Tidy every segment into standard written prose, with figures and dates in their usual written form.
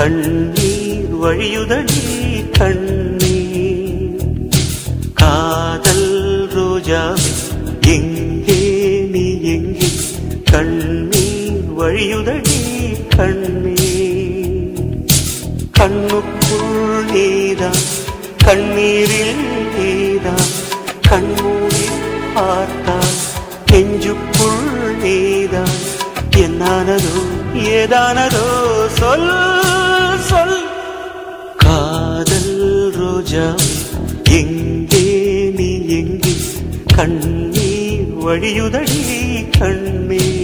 கண்ணீர் வழியுதடி கண்ணீர். காதல் ரோஜாவே எங்கே நீ எங்கே, கண்ணீர் வழியுதடி கண்ணீர். கண்ணுக்குள் நீதான் கண்ணீரில் நீதான், கண்மூடி பார்த்தால் நெஞ்சுக்குள் நீதான். என்னானதோ ஏதானதோ சொல் சொல். காதல் ரோஜா எங்கே நீ எங்கே, கண்ணீர் வழியுதடி கண்ணீர்.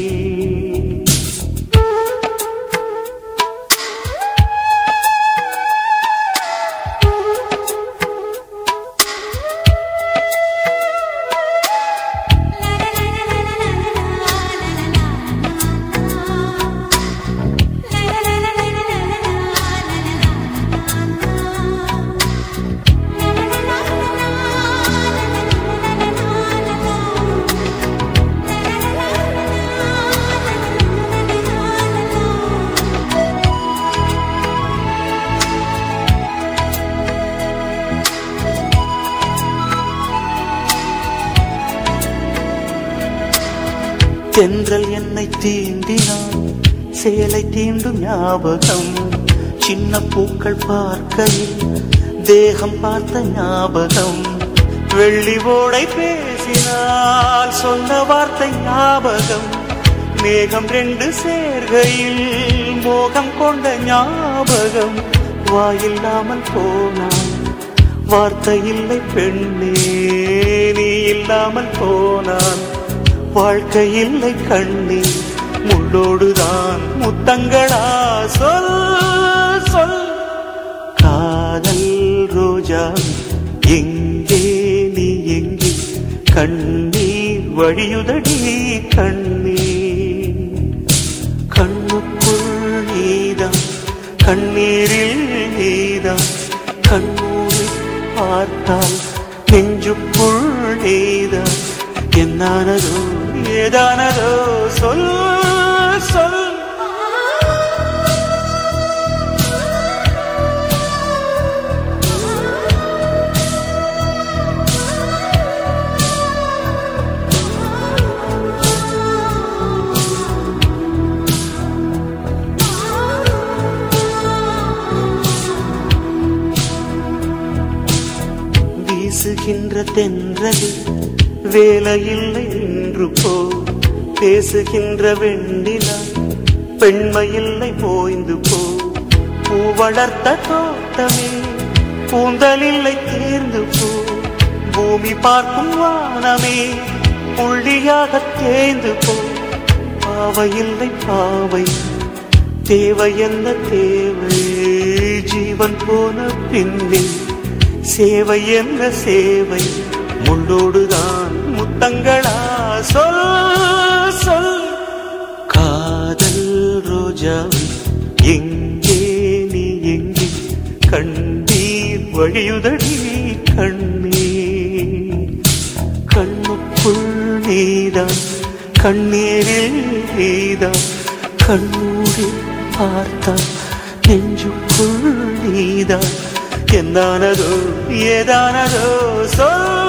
தென்றல் என்னை தீண்டினான், சேலை தீண்டும் ஞாபகம். சின்ன பூக்கள் பார்க்கையில் தேகம் பார்த்த ஞாபகம். வெள்ளி ஓடை பேசினால் சொன்ன வார்த்தை ஞாபகம். மேகம் ரெண்டு சேர்கையில் மோகம் கொண்ட ஞாபகம். வாயில்லாமல் போனான் வார்த்தை இல்லை பெண்ணே, நீ இல்லாமல் போனான் வாழ்க்கை இல்லை கண்ணே. முள்ளோடுதான் முத்தங்களா சொல் சொல். காதல் ரோஜா எங்கே நீ எங்கே, கண்ணீர் வழியுதடி கண்ணீர். கண்ணுக்குள் நீதான் கண்ணீரில் நீதான், கண்ணூரை பார்த்தால் நெஞ்சுக்குள் நீதான். என்னானதோ ஏதானதோ சொல் சொல். வீசுகின்ற தென்றலில் வேலையில்லை நின்று போ, பேசுகின்ற வெண்ணிலா பெண்மையில்லை போய்ந்து போ. பூ வளர்த்த தோட்டமே கூந்தலில்லை தேர்ந்து போ, பூமி பார்க்கும் வானமே புள்ளியாக தேய்ந்து போ. பாவையில்லை பாவை தேவை என்ன தேவை, ஜீவன் போன பின்னே சேவை என்ன சேவை. முள்ளோடுதான் முத்தங்களா சொல் சொல். காதல் ரோஜா எங்கே நீ எங்கே, கண்ணீர் வழியுதடி கண்ணீர். கண்ணுக்குள் நீதான் கண்ணீரில் நீதான், கண்ணூடி பார்த்தால் நெஞ்சுக்குள் நீதான். என்னானதோ ஏதானதோ சொல்.